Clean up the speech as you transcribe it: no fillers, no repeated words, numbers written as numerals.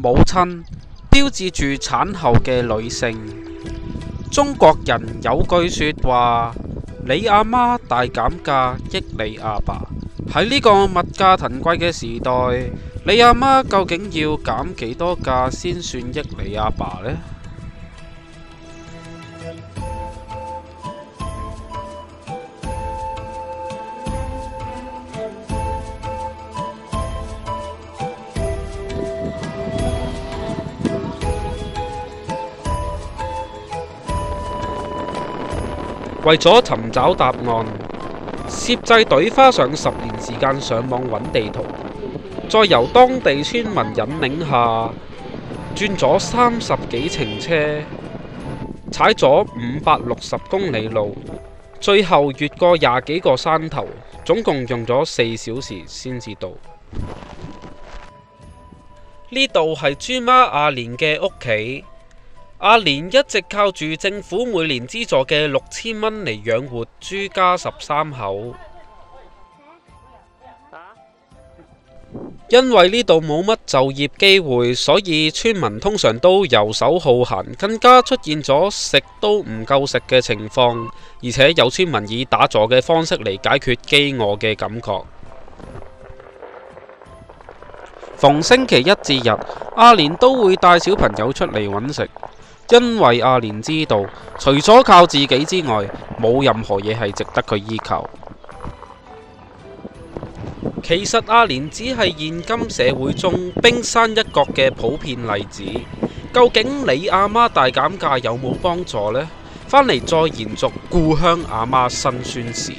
母親標誌住產後嘅女性。中國人有句說話：你阿媽大減價益你阿爸。喺呢個物價騰貴嘅時代，你阿媽究竟要減幾多價先算益你阿爸呢？為咗尋找答案，攝製隊花上10年時間上網揾地圖，再由當地村民引領下，轉咗30幾程車，踩咗560公里路，最後越過20幾個山頭，總共用咗4小時先至到。呢度係豬媽阿蓮嘅屋企。阿蓮一直靠住政府每年資助嘅6000蚊嚟養活豬家13口。因為呢度冇乜就業機會，所以村民通常都遊手好閒，更加出現咗食都唔夠食嘅情況，而且有村民以打坐嘅方式嚟解決飢餓嘅感覺。逢星期一至日，阿蓮都會帶小朋友出嚟揾食。因為阿蓮知道，除咗靠自己之外，冇任何嘢係值得佢依靠。其實阿蓮只係現今社會中冰山一角嘅普遍例子。究竟你阿媽大減價有冇幫助呢？返嚟再延續故鄉阿媽辛酸史。